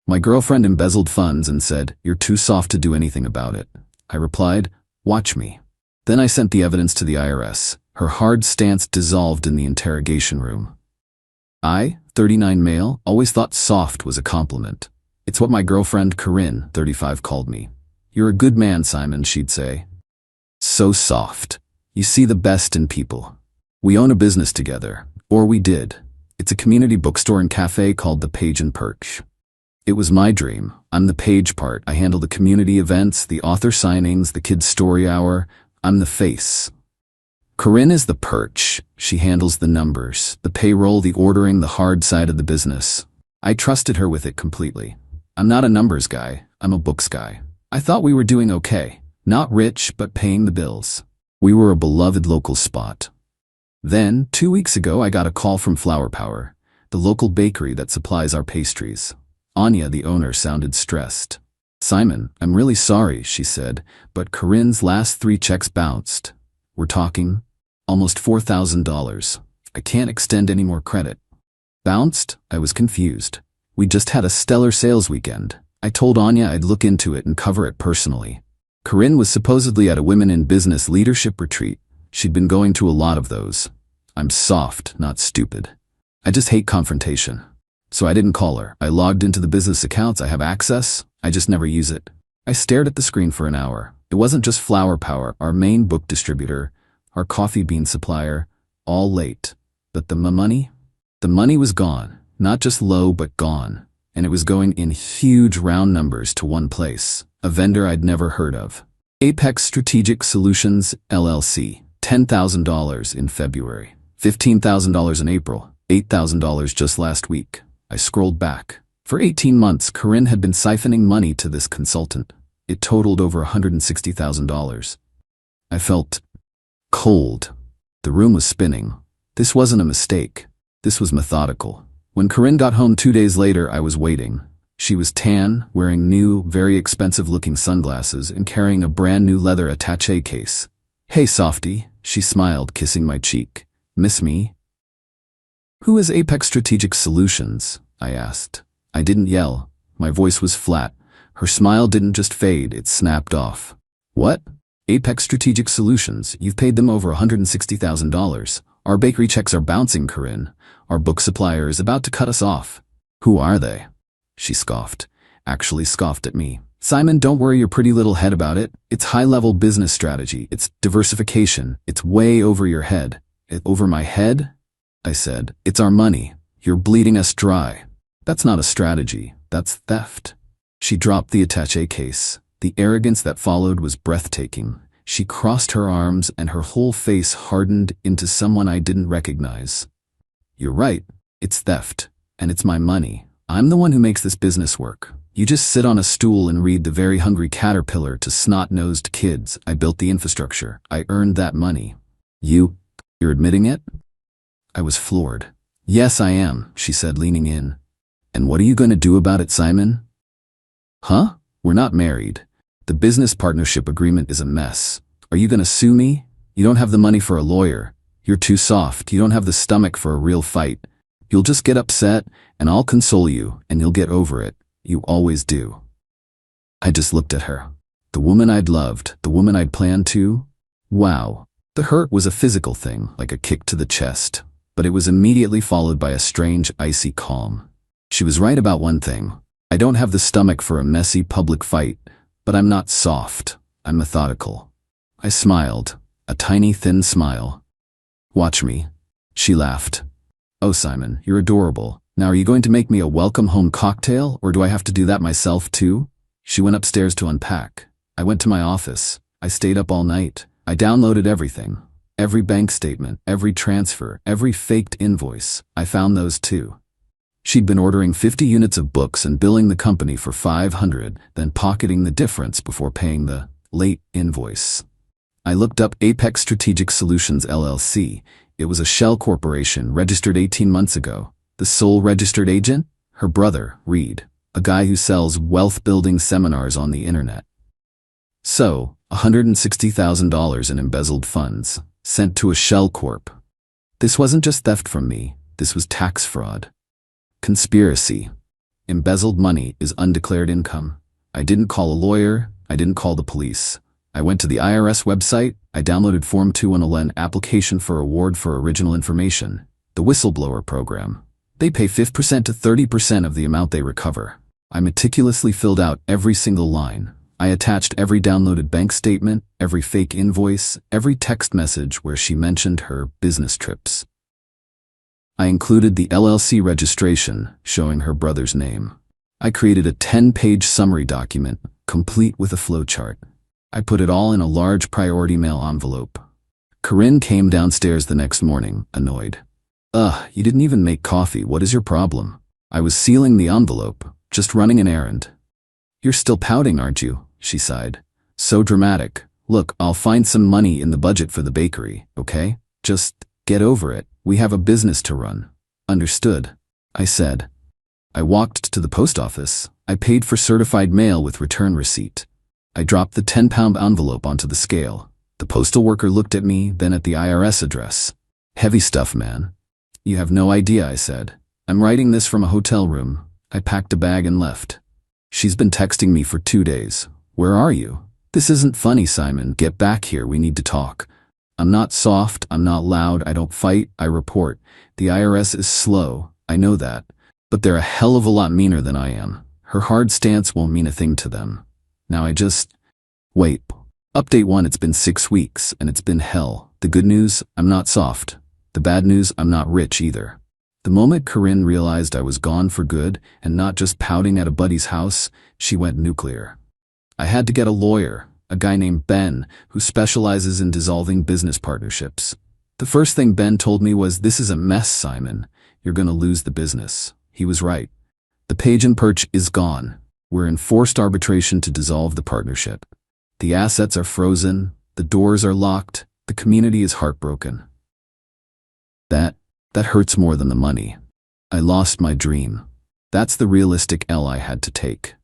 My girlfriend embezzled funds and said, "You're too soft to do anything about it." I replied, "Watch me." Then I sent the evidence to the IRS. Her hard stance dissolved in the interrogation room. I, 39 male, always thought soft was a compliment. It's what my girlfriend Corinne, 35, called me. "You're a good man, Simon," she'd say. "So soft. You see the best in people." We own a business together, or we did. It's a community bookstore and cafe called the Page and Perch. It was my dream. I'm the page part. I handle the community events, the author signings, the kids' story hour. I'm the face. Corinne is the perch. She handles the numbers, the payroll, the ordering, the hard side of the business. I trusted her with it completely. I'm not a numbers guy. I'm a books guy. I thought we were doing okay. Not rich, but paying the bills. We were a beloved local spot. Then, 2 weeks ago, I got a call from Flower Power, the local bakery that supplies our pastries. Anya, the owner, sounded stressed. "Simon, I'm really sorry," she said, "but Corinne's last 3 checks bounced. We're talking almost $4,000. I can't extend any more credit." Bounced? I was confused. We just had a stellar sales weekend. I told Anya I'd look into it and cover it personally. Corinne was supposedly at a Women in Business leadership retreat. She'd been going to a lot of those. I'm soft, not stupid. I just hate confrontation. So I didn't call her. I logged into the business accounts. I have access. I just never use it. I stared at the screen for an hour. It wasn't just Flower Power, our main book distributor, our coffee bean supplier, all late. But the money? The money was gone. Not just low, but gone. And it was going in huge round numbers to one place. A vendor I'd never heard of. Apex Strategic Solutions, LLC. $10,000 in February. $15,000 in April. $8,000 just last week. I scrolled back. For 18 months, Corinne had been siphoning money to this consultant. It totaled over $160,000. I felt cold. The room was spinning. This wasn't a mistake. This was methodical. When Corinne got home 2 days later, I was waiting. She was tan, wearing new, very expensive-looking sunglasses and carrying a brand-new leather attaché case. "Hey, softy," she smiled, kissing my cheek. "Miss me?" "Who is Apex Strategic Solutions?" I asked. I didn't yell. My voice was flat. Her smile didn't just fade, it snapped off. "What? Apex Strategic Solutions, you've paid them over $160,000. Our bakery checks are bouncing, Corinne. Our book supplier is about to cut us off." "Who are they?" She scoffed. Actually scoffed at me. "Simon, don't worry your pretty little head about it. It's high-level business strategy. It's diversification. It's way over your head." "Over my head?" I said. "It's our money. You're bleeding us dry." "That's not a strategy. That's theft." She dropped the attaché case. The arrogance that followed was breathtaking. She crossed her arms and her whole face hardened into someone I didn't recognize. "You're right. It's theft. And it's my money. I'm the one who makes this business work. You just sit on a stool and read The Very Hungry Caterpillar to snot-nosed kids. I built the infrastructure. I earned that money." You're admitting it?" I was floored. "Yes, I am," she said, leaning in. "And what are you going to do about it, Simon?" "Huh? We're not married. The business partnership agreement is a mess. Are you going to sue me? You don't have the money for a lawyer. You're too soft. You don't have the stomach for a real fight. You'll just get upset, and I'll console you, and you'll get over it. You always do." I just looked at her. The woman I'd loved, the woman I'd planned to. Wow. The hurt was a physical thing, like a kick to the chest, but it was immediately followed by a strange, icy calm. She was right about one thing. I don't have the stomach for a messy public fight, but I'm not soft. I'm methodical. I smiled, a tiny, thin smile. "Watch me." She laughed. "Oh, Simon, you're adorable. Now are you going to make me a welcome home cocktail, or do I have to do that myself too?" She went upstairs to unpack. I went to my office. I stayed up all night. I downloaded everything. Every bank statement, every transfer, every faked invoice. I found those too. She'd been ordering 50 units of books and billing the company for 500, then pocketing the difference before paying the late invoice. I looked up Apex Strategic Solutions LLC. It was a shell corporation registered 18 months ago. The sole registered agent? Her brother, Reed, a guy who sells wealth-building seminars on the internet. So, $160,000 in embezzled funds, sent to a shell corp. This wasn't just theft from me, this was tax fraud. Conspiracy. Embezzled money is undeclared income. I didn't call a lawyer. I didn't call the police. I went to the IRS website. I downloaded Form 210 application for award for original information, the whistleblower program. They pay 5% to 30% of the amount they recover. I meticulously filled out every single line. I attached every downloaded bank statement, every fake invoice, every text message where she mentioned her business trips. I included the LLC registration showing her brother's name. I created a 10-page summary document, complete with a flowchart. I put it all in a large priority mail envelope. Corinne came downstairs the next morning, annoyed. "Ugh, you didn't even make coffee. What is your problem?" I was sealing the envelope, just running an errand. "You're still pouting, aren't you?" she sighed. "So dramatic. Look, I'll find some money in the budget for the bakery, okay? Just get over it. We have a business to run." "Understood," I said. I walked to the post office. I paid for certified mail with return receipt. I dropped the 10-pound envelope onto the scale. The postal worker looked at me, then at the IRS address. "Heavy stuff, man." "You have no idea," I said. "I'm writing this from a hotel room." I packed a bag and left. "She's been texting me for 2 days. Where are you?" "This isn't funny, Simon. Get back here. We need to talk." "I'm not soft. I'm not loud. I don't fight. I report. The IRS is slow. I know that. But they're a hell of a lot meaner than I am. Her hard stance won't mean a thing to them. Now I just... Wait. Update 1, it's been 6 weeks, and it's been hell. The good news, I'm not soft. The bad news, I'm not rich either." The moment Corinne realized I was gone for good, and not just pouting at a buddy's house, she went nuclear. I had to get a lawyer, a guy named Ben, who specializes in dissolving business partnerships. The first thing Ben told me was, "This is a mess, Simon. You're gonna lose the business." He was right. The Page and Perch is gone. We're in forced arbitration to dissolve the partnership. The assets are frozen, the doors are locked, the community is heartbroken. That hurts more than the money. I lost my dream. That's the realistic L I had to take.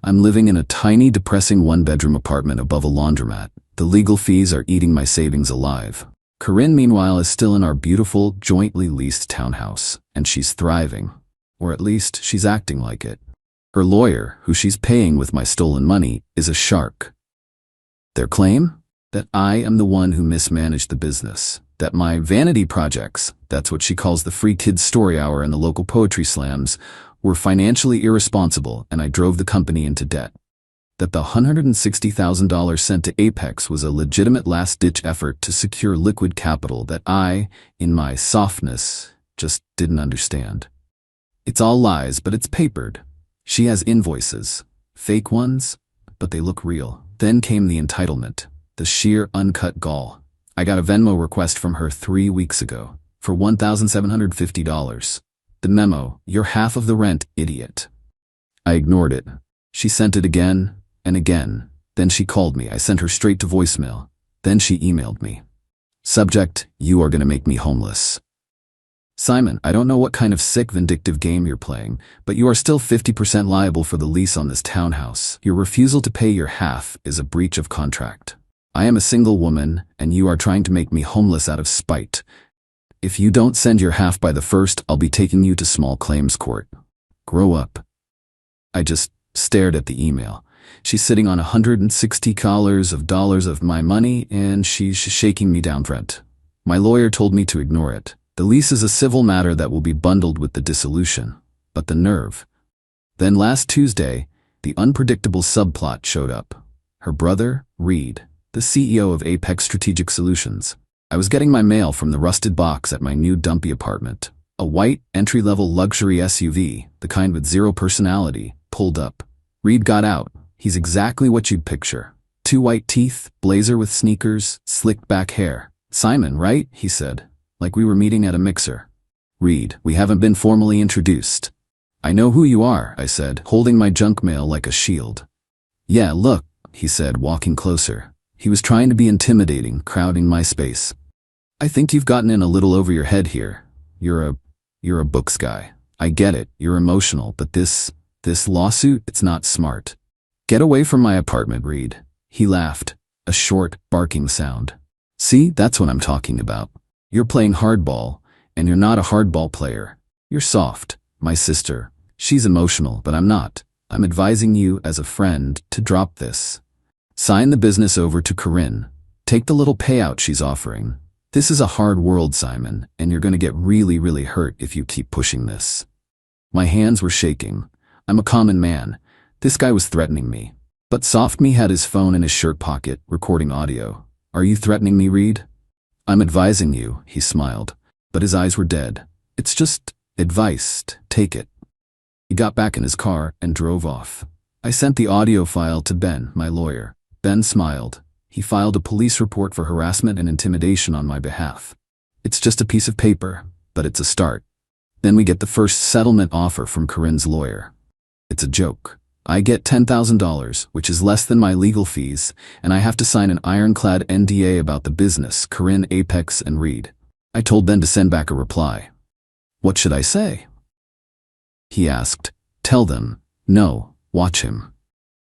I'm living in a tiny, depressing one-bedroom apartment above a laundromat. The legal fees are eating my savings alive. Corinne, meanwhile, is still in our beautiful, jointly leased townhouse, and she's thriving. Or at least, she's acting like it. Her lawyer, who she's paying with my stolen money, is a shark. Their claim? That I am the one who mismanaged the business. That my vanity projects, that's what she calls the free kids story hour and the local poetry slams, were financially irresponsible and I drove the company into debt. That the $160,000 sent to Apex was a legitimate last-ditch effort to secure liquid capital that I, in my softness, just didn't understand. It's all lies, but it's papered. She has invoices. Fake ones, but they look real. Then came the entitlement, the sheer uncut gall. I got a Venmo request from her 3 weeks ago for $1,750. The memo, "You're half of the rent, idiot." I ignored it. She sent it again and again. Then she called me. I sent her straight to voicemail. Then she emailed me. Subject, "You are gonna make me homeless." Simon, I don't know what kind of sick, vindictive game you're playing, but you are still 50% liable for the lease on this townhouse. Your refusal to pay your half is a breach of contract. I am a single woman, and you are trying to make me homeless out of spite. If you don't send your half by the 1st, I'll be taking you to small claims court. Grow up. I just stared at the email. She's sitting on $160 of my money, and she's shaking me down rent. My lawyer told me to ignore it. The lease is a civil matter that will be bundled with the dissolution. But the nerve. Then last Tuesday, the unpredictable subplot showed up. Her brother, Reed, the CEO of Apex Strategic Solutions. I was getting my mail from the rusted box at my new dumpy apartment. A white, entry-level luxury SUV, the kind with 0 personality, pulled up. Reed got out. He's exactly what you'd picture. 2 white teeth, blazer with sneakers, slicked back hair. "Simon, right?" he said, like we were meeting at a mixer. "Reed, we haven't been formally introduced." "I know who you are," I said, holding my junk mail like a shield. "Yeah, look," he said, walking closer. He was trying to be intimidating, crowding my space. "I think you've gotten in a little over your head here. You're a books guy. I get it, you're emotional, but this lawsuit, it's not smart. Get away from my apartment, Reed." He laughed, a short, barking sound. "See, that's what I'm talking about. You're playing hardball, and you're not a hardball player. You're soft, my sister, She's emotional, but I'm not. I'm advising you as a friend to drop this. Sign the business over to Corinne. Take the little payout she's offering. This is a hard world, Simon, and you're going to get really, really hurt if you keep pushing this. My hands were shaking. I'm a common man. This guy was threatening me. But Soft Me had his phone in his shirt pocket, recording audio. Are you threatening me, Reed? I'm advising you, he smiled, but his eyes were dead. It's just advice. Take it. He got back in his car and drove off. I sent the audio file to Ben, my lawyer. Ben smiled. He filed a police report for harassment and intimidation on my behalf. It's just a piece of paper, but it's a start. Then we get the first settlement offer from Corinne's lawyer. It's a joke. I get $10,000, which is less than my legal fees, and I have to sign an ironclad NDA about the business, Corinne, Apex, and Reed. I told Ben to send back a reply. What should I say? He asked. Tell them, no, watch him.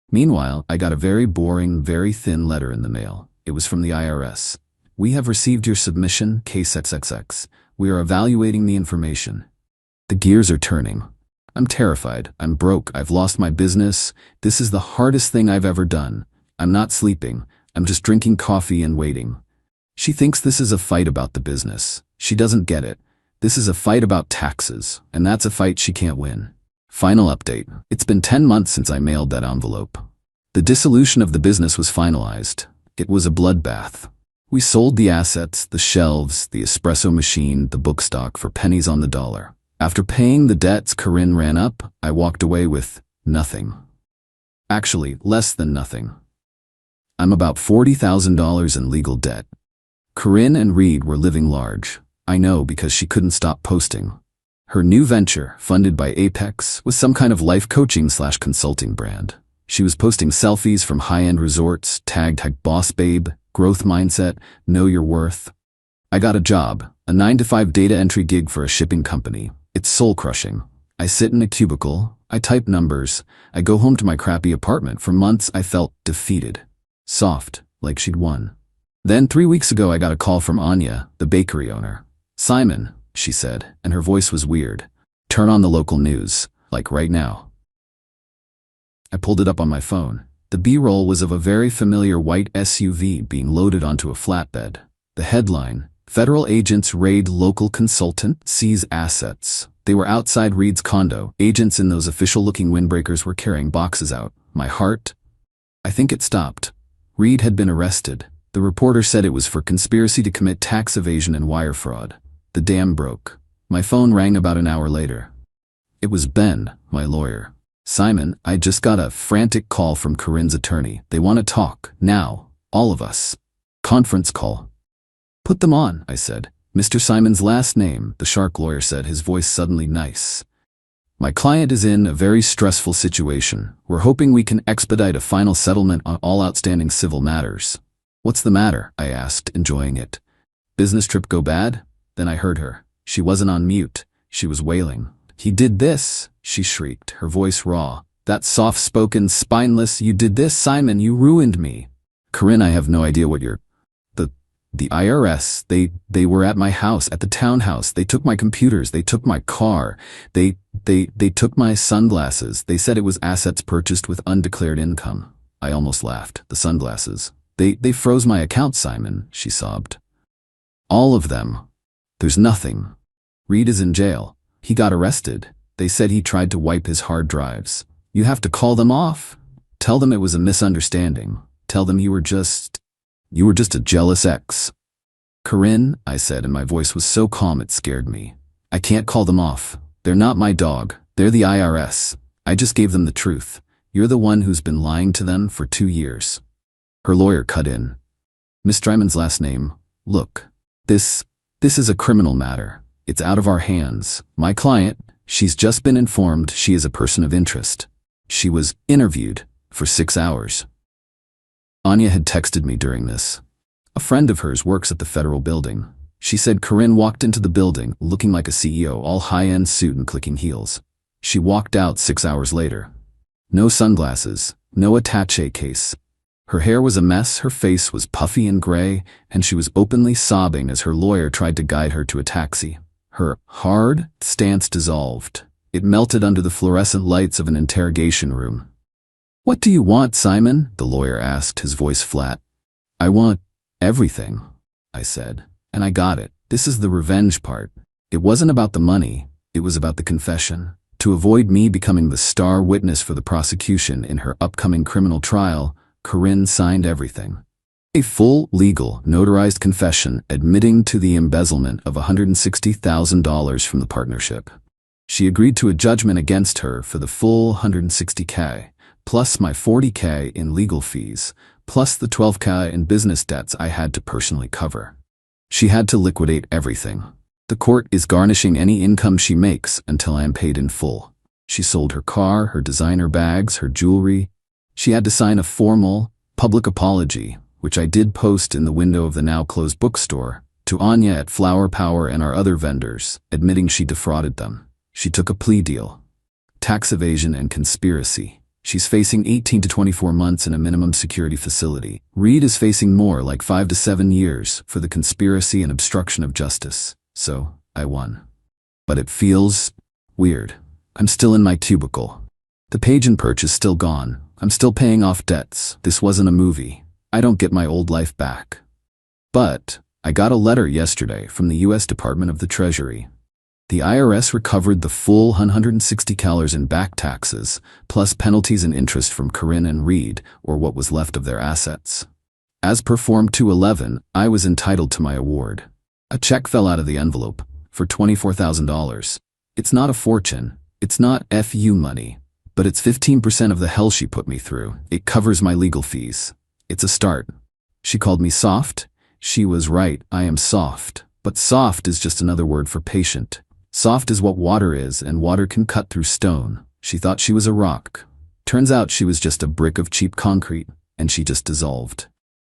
Meanwhile, I got a very boring, very thin letter in the mail. It was from the IRS. We have received your submission, case XXX. We are evaluating the information. The gears are turning. I'm terrified. I'm broke. I've lost my business. This is the hardest thing I've ever done. I'm not sleeping. I'm just drinking coffee and waiting. She thinks this is a fight about the business. She doesn't get it. This is a fight about taxes, and that's a fight she can't win. Final update. It's been 10 months since I mailed that envelope. The dissolution of the business was finalized. It was a bloodbath. We sold the assets, the shelves, the espresso machine, the book stock for pennies on the dollar. After paying the debts Corinne ran up, I walked away with nothing. Actually, less than nothing. I'm about $40,000 in legal debt. Corinne and Reed were living large. I know because she couldn't stop posting. Her new venture, funded by Apex, was some kind of life coaching/consulting brand. She was posting selfies from high-end resorts, tagged boss babe, growth mindset, know your worth. I got a job, a 9-to-5 data entry gig for a shipping company. It's soul-crushing. I sit in a cubicle, I type numbers, I go home to my crappy apartment. For months I felt defeated. Soft, like she'd won. Then 3 weeks ago I got a call from Anya, the bakery owner. Simon, she said, and her voice was weird. Turn on the local news, like right now. I pulled it up on my phone. The B-roll was of a very familiar white SUV being loaded onto a flatbed. The headline, Federal Agents Raid Local Consultant, Seize Assets. They were outside Reed's condo. Agents in those official-looking windbreakers were carrying boxes out. My heart? I think it stopped. Reed had been arrested. The reporter said it was for conspiracy to commit tax evasion and wire fraud. The dam broke. My phone rang about an hour later. It was Ben, my lawyer. Simon, I just got a frantic call from Corinne's attorney. They want to talk, now, all of us. Conference call. Put them on, I said. Mr. Simon's last name, the shark lawyer said, his voice suddenly nice. My client is in a very stressful situation. We're hoping we can expedite a final settlement on all outstanding civil matters. What's the matter? I asked, enjoying it. Business trip go bad? Then I heard her. She wasn't on mute. She was wailing. He did this, she shrieked, her voice raw. That soft-spoken, spineless, you did this, Simon, you ruined me. Corinne, I have no idea what you're... The IRS, they were at my house, at the townhouse. They took my computers, they took my car, they took my sunglasses. They said it was assets purchased with undeclared income. I almost laughed. The sunglasses. They froze my account, Simon, she sobbed. All of them. There's nothing. Reed is in jail. He got arrested. They said he tried to wipe his hard drives. You have to call them off. Tell them it was a misunderstanding. Tell them you were just a jealous ex. Corinne, I said, and my voice was so calm it scared me. I can't call them off. They're not my dog. They're the IRS. I just gave them the truth. You're the one who's been lying to them for 2 years. Her lawyer cut in. Miss Dryman's last name, look. This is a criminal matter. It's out of our hands. My client, she's just been informed she is a person of interest. She was interviewed for 6 hours. Anya had texted me during this. A friend of hers works at the federal building. She said Corinne walked into the building looking like a CEO, all high-end suit and clicking heels. She walked out 6 hours later. No sunglasses, no attaché case. Her hair was a mess, her face was puffy and gray, and she was openly sobbing as her lawyer tried to guide her to a taxi. Her hard stance dissolved. It melted under the fluorescent lights of an interrogation room. "What do you want, Simon?" the lawyer asked, his voice flat. "I want everything," I said, "and I got it. This is the revenge part. It wasn't about the money, it was about the confession. To avoid me becoming the star witness for the prosecution in her upcoming criminal trial, Corinne signed everything. A full, legal, notarized confession admitting to the embezzlement of $160,000 from the partnership. She agreed to a judgment against her for the full $160K, plus my $40K in legal fees, plus the $12K in business debts I had to personally cover. She had to liquidate everything. The court is garnishing any income she makes until I am paid in full. She sold her car, her designer bags, her jewelry. She had to sign a formal, public apology, which I did post in the window of the now-closed bookstore, to Anya at Flower Power and our other vendors, admitting she defrauded them. She took a plea deal. Tax evasion and conspiracy. She's facing 18 to 24 months in a minimum security facility. Reed is facing more, like 5 to 7 years, for the conspiracy and obstruction of justice. So, I won. But it feels weird. I'm still in my cubicle. The Page and Perch is still gone. I'm still paying off debts. This wasn't a movie. I don't get my old life back. But I got a letter yesterday from the U.S. Department of the Treasury. The IRS recovered the full $160 in back taxes, plus penalties and interest from Corinne and Reed, or what was left of their assets. As per Form 211, I was entitled to my award. A check fell out of the envelope for $24,000. It's not a fortune. It's not FU money. But it's 15% of the hell she put me through. It covers my legal fees. It's a start. She called me soft. She was right, I am soft. But soft is just another word for patient. Soft is what water is, and water can cut through stone. She thought she was a rock. Turns out she was just a brick of cheap concrete, and she just dissolved.